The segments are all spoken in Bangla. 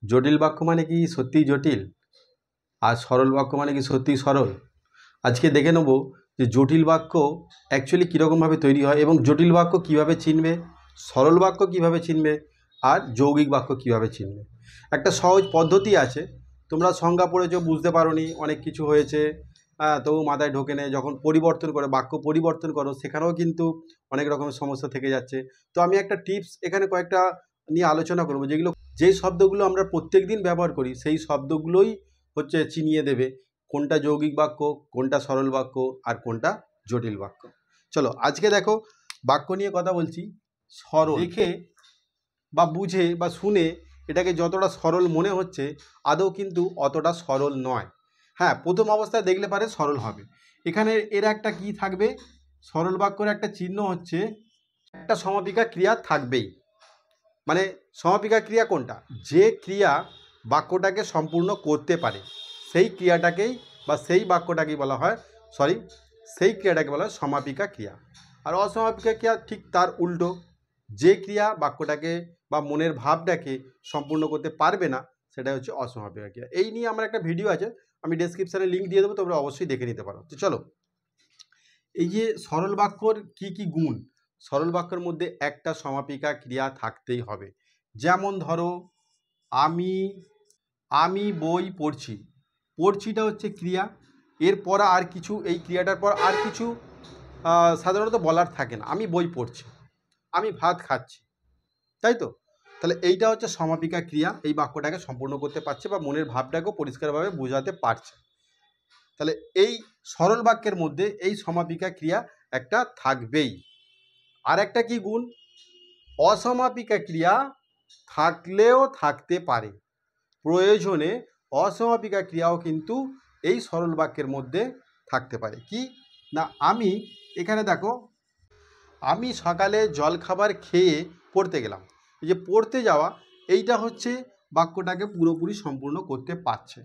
জটিল বাক্য মানে কি সত্যিই জটিল, আর সরল বাক্য মানে কি সত্যিই সরল। আজকে দেখে নেব যে জটিল বাক্য অ্যাকচুয়ালি কীরকমভাবে তৈরি হয় এবং জটিল বাক্য কিভাবে চিনবে, সরল বাক্য কিভাবে চিনবে, আর যৌগিক বাক্য কিভাবে চিনবে। একটা সহজ পদ্ধতি আছে, তোমরা সংজ্ঞা পড়েছো, বুঝতে পারোনি, অনেক কিছু হয়েছে, তবু মাথায় ঢোকে নেই। যখন পরিবর্তন করে বাক্য পরিবর্তন করো, সেখানেও কিন্তু অনেক রকমের সমস্যা থেকে যাচ্ছে। তো আমি একটা টিপস এখানে কয়েকটা নিয়ে আলোচনা করব, যেই শব্দগুলো আমরা প্রত্যেক দিন ব্যবহার করি সেই শব্দগুলোই হচ্ছে চিনিয়ে দেবে কোনটা যৌগিক বাক্য, কোনটা সরল বাক্য, আর কোনটা জটিল বাক্য। চলো আজকে দেখো বাক্য নিয়ে কথা বলছি। সরল দেখে বা বুঝে বা শুনে এটাকে যতটা সরল মনে হচ্ছে, আদৌ কিন্তু অতটা সরল নয়। হ্যাঁ, প্রথম অবস্থায় দেখলে পারে সরল হবে। এখানে এর একটা কি থাকবে, সরল বাক্যের একটা চিহ্ন হচ্ছে একটা সমাপিকা ক্রিয়া থাকবেই। মানে সমাপিকা ক্রিয়া কোনটা, যে ক্রিয়া বাক্যটাকে সম্পূর্ণ করতে পারে সেই ক্রিয়াটাকেই বা সেই বাক্যটাকেই বলা হয়, সেই ক্রিয়াটাকে বলা হয় সমাপিকা ক্রিয়া। আর অসমাপিকা ক্রিয়া ঠিক তার উল্টো, যে ক্রিয়া বাক্যটাকে বা মনের ভাবটাকে সম্পূর্ণ করতে পারবে না সেটা হচ্ছে অসমাপিকা ক্রিয়া। এই নিয়ে আমার একটা ভিডিও আছে, আমি ডেসক্রিপশানে লিঙ্ক দিয়ে দেবো, তোমরা অবশ্যই দেখে নিতে পারো। তো চলো, এই যে সরল বাক্যর কি কি গুণ, সরল বাক্যের মধ্যে একটা সমাপিকা ক্রিয়া থাকতেই হবে। যেমন ধরো আমি বই পড়ছি, পড়ছিটা হচ্ছে ক্রিয়া, এরপর আর কিছু, এই ক্রিয়াটার পর আর কিছু সাধারণত বলার থাকে না। আমি বই পড়ছি, আমি ভাত খাচ্ছি, তাই তো? তাহলে এইটা হচ্ছে সমাপিকা ক্রিয়া, এই বাক্যটাকে সম্পূর্ণ করতে পারছে বা মনের ভাবটাকেও পরিষ্কারভাবে বোঝাতে পারছে। তাহলে এই সরল বাক্যের মধ্যে এই সমাপিকা ক্রিয়া একটা থাকবেই। আর একটা কি গুণ, অসমাপিকা ক্রিয়া থাকলেও থাকতে পারে, প্রয়োজনে অসমাপিকা ক্রিয়াও কিন্তু এই সরল বাক্যের মধ্যে থাকতে পারে। কি না, আমি এখানে দেখো, আমি সকালে জলখাবার খেয়ে পড়তে গেলাম, এই যে পড়তে যাওয়া, এইটা হচ্ছে বাক্যটাকে পুরোপুরি সম্পূর্ণ করতে পারছে।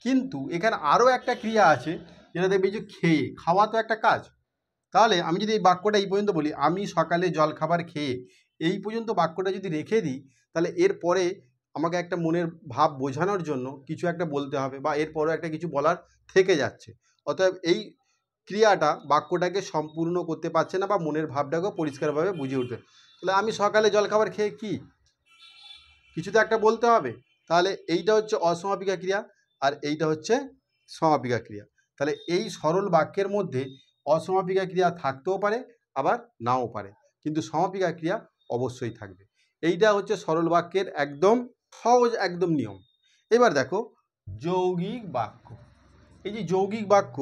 কিন্তু এখানে আরও একটা ক্রিয়া আছে, যেটা দেখবে যে খেয়ে, খাওয়া তো একটা কাজ। তাহলে আমি যদি এই বাক্যটা এই পর্যন্ত বলি, আমি সকালে জলখাবার খেয়ে, এই পর্যন্ত বাক্যটা যদি রেখে দিই, তাহলে এরপরে আমাকে একটা মনের ভাব বোঝানোর জন্য কিছু একটা বলতে হবে, বা এরপরেও একটা কিছু বলার থেকে যাচ্ছে। অতএব এই ক্রিয়াটা বাক্যটাকে সম্পূর্ণ করতে পারছে না বা মনের ভাবটাকেও পরিষ্কারভাবে বুঝিয়ে উঠবে। তাহলে আমি সকালে জলখাবার খেয়ে কি, কিছু তো একটা বলতে হবে। তাহলে এইটা হচ্ছে অসমাপিকা ক্রিয়া, আর এইটা হচ্ছে সমাপিকা ক্রিয়া। তাহলে এই সরল বাক্যের মধ্যে অসমাপিকা ক্রিয়া থাকতেও পারে, আবার নাও পারে, কিন্তু সমাপিকা ক্রিয়া অবশ্যই থাকবে। এইটা হচ্ছে সরল বাক্যের একদম সহজ একদম নিয়ম। এবার দেখো যৌগিক বাক্য। এই যে যৌগিক বাক্য,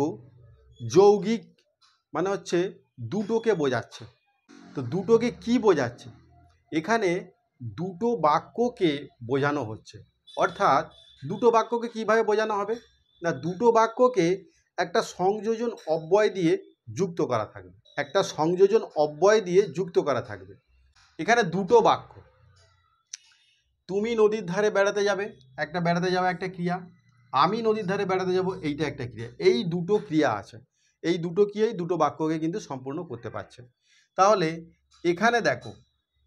যৌগিক মানে হচ্ছে দুটোকে বোঝাচ্ছে। তো দুটোকে কি বোঝাচ্ছে, এখানে দুটো বাক্যকে বোঝানো হচ্ছে। অর্থাৎ দুটো বাক্যকে কিভাবে বোঝানো হবে না, দুটো বাক্যকে একটা সংযোজন অব্যয় দিয়ে যুক্ত করা থাকবে, একটা সংযোজন অব্যয় দিয়ে যুক্ত করা থাকবে। এখানে দুটো বাক্য, তুমি নদীর ধারে বেড়াতে যাবে, একটা বেড়াতে যাওয়া একটা ক্রিয়া, আমি নদীর ধারে বেড়াতে যাব, এইটা একটা ক্রিয়া। এই দুটো ক্রিয়া আছে, এই দুটো ক্রিয়াই দুটো বাক্যকে কিন্তু সম্পূর্ণ করতে পারছে। তাহলে এখানে দেখো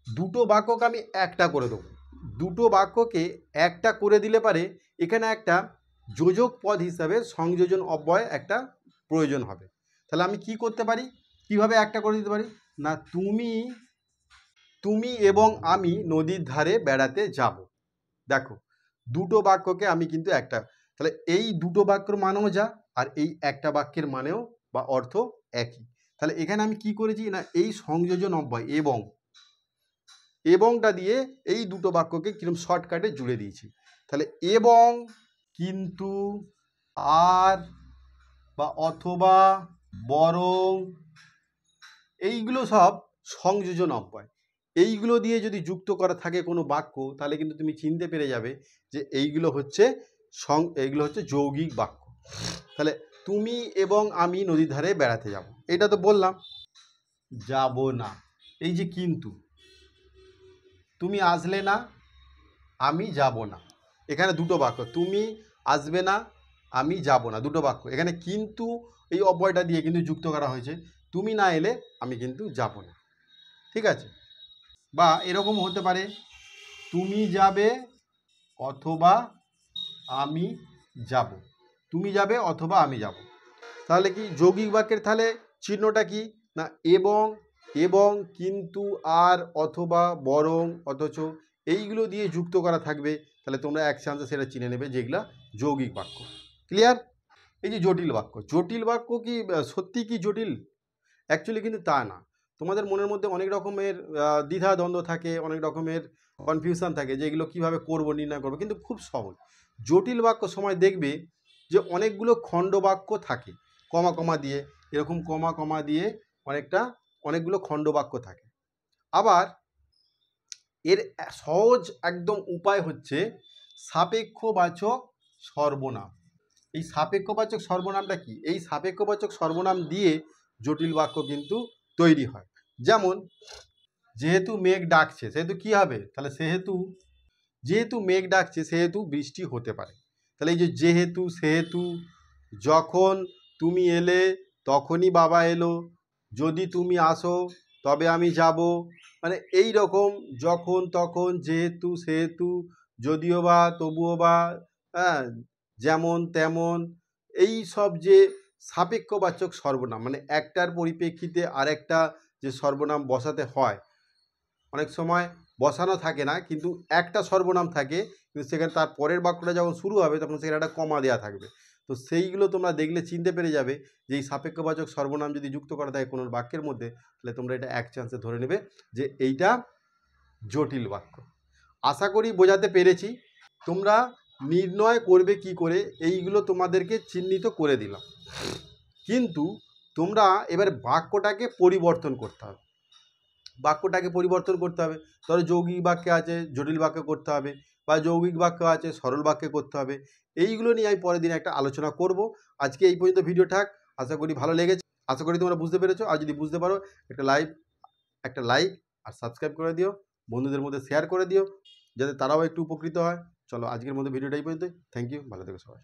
দুটো বাক্যকে আমি একটা করে দেবো, দুটো বাক্যকে একটা করে দিলে পারে এখানে একটা যোজক পদ হিসাবে সংযোজন অব্যয় একটা প্রয়োজন হবে। তাহলে আমি কি করতে পারি, কিভাবে একটা করে দিতে পারি না, তুমি এবং আমি নদীর ধারে বেড়াতে যাব। দেখো দুটো বাক্যকে আমি কিন্তু একটা, তাহলে এই দুটো বাক্যের মানেও যা, আর এই একটা বাক্যের মানেও বা অর্থ একই। তাহলে এখানে আমি কি করেছি না, এই সংযোজন অব্যয় এবংটা দিয়ে এই দুটো বাক্যকে কিরকম শর্টকাটে জুড়ে দিয়েছি। তাহলে এবং, কিন্তু, আর বা অথবা, বরং, এইগুলো সব সংযোজন অব্যয়। এইগুলো দিয়ে যদি যুক্ত করা থাকে কোনো বাক্য, তাহলে কিন্তু তুমি চিনতে পেরে যাবে যে এইগুলো হচ্ছে যৌগিক বাক্য। তাহলে তুমি এবং আমি নদীর ধারে বেড়াতে যাব, এটা তো বললাম, যাব না, এই যে কিন্তু, তুমি আসলে না, আমি যাব না, এখানে দুটো বাক্য, তুমি আসবে না, আমি যাব না, দুটো বাক্য। এখানে কিন্তু এই অব্যয়টা দিয়ে কিন্তু যুক্ত করা হয়েছে, তুমি না এলে আমি কিন্তু যাব না। ঠিক আছে? বা এরকম হতে পারে, তুমি যাবে অথবা আমি যাব, তুমি যাবে অথবা আমি যাব। তাহলে কি যৌগিক বাক্যের তাহলে চিহ্নটা কি না এবং, এবং, কিন্তু, আর, অথবা, বরং, অথচ এইগুলো দিয়ে যুক্ত করা থাকবে। তাহলে তোমরা এক চান্সে সেটা চিনে নেবে যেগুলা যৌগিক বাক্য। ক্লিয়ার? এই যে জটিল বাক্য, জটিল বাক্য কি সত্যি কি জটিল? অ্যাকচুয়ালি কিন্তু তা না। তোমাদের মনের মধ্যে অনেক রকমের দ্বিধা দ্বন্দ্ব থাকে, অনেক রকমের কনফিউশন থাকে যে এগুলো কীভাবে করবো, নির্ণয় করবো, কিন্তু খুব সহজ। জটিল বাক্য সময় দেখবে যে অনেকগুলো খণ্ড বাক্য থাকে, কমা কমা দিয়ে, এরকম কমা কমা দিয়ে অনেকগুলো খণ্ড বাক্য থাকে। আবার এর সহজ একদম উপায় হচ্ছে সাপেক্ষবাচক সর্বনাম। এই সাপেক্ষবাচক সর্বনামটা কি? এই সাপেক্ষবাচক সর্বনাম দিয়ে জটিল বাক্য কিন্তু তৈরি হয়। যেমন যেহেতু মেঘ ডাকছে, সেহেতু কি হবে? তাহলে যেহেতু মেঘ ডাকছে সেহেতু বৃষ্টি হতে পারে। তাহলে এই যে যেহেতু, সেহেতু, যখন তুমি এলে তখনই বাবা এলো, যদি তুমি আসো তবে আমি যাব, মানে এই রকম যখন তখন, যেহেতু সেহেতু, যদিও বা, তবুও বা, হ্যাঁ, যেমন তেমন, এই সব যে সাপেক্ষবাচক সর্বনাম, মানে একটার পরিপ্রেক্ষিতে আরেকটা যে সর্বনাম বসাতে হয়, অনেক সময় বসানো থাকে না কিন্তু একটা সর্বনাম থাকে, কিন্তু সেখানে তার পরের বাক্যটা যখন শুরু হবে তখন সেখানে একটা কমা দেওয়া থাকবে। তো সেইগুলো তোমরা দেখলে চিনতে পেরে যাবে যে এই সাপেক্ষবাচক সর্বনাম যদি যুক্ত করা থাকে কোনো বাক্যের মধ্যে, তাহলে তোমরা এটা এক চান্সে ধরে নেবে যে এইটা জটিল বাক্য। আশা করি বোঝাতে পেরেছি। তোমরা নির্ণয় করবে কি করে এইগুলো তোমাদেরকে চিহ্নিত করে দিলাম, কিন্তু তোমরা এবার বাক্যটাকে পরিবর্তন করতে হবে। বাক্যটাকে পরিবর্তন করতে হবে। ধরো যৌগিক বাক্যে আছে, জটিল বাক্য করতে হবে, বা যৌগিক বাক্য আছে, সরল বাক্যে করতে হবে। এইগুলো নিয়ে আমি পরের দিন একটা আলোচনা করব। আজকে এই পর্যন্ত ভিডিও থাক। আশা করি ভালো লেগেছে, আশা করি তোমরা বুঝতে পেরেছো। আর যদি বুঝতে পারো একটা লাইক আর সাবস্ক্রাইব করে দিও, বন্ধুদের মধ্যে শেয়ার করে দিও, যাতে তারাও একটু উপকৃত হয়। চলো আজকের মতো ভিডিওটা এই পর্যন্ত। থ্যাংক ইউ, ভালো থেকো সবাই।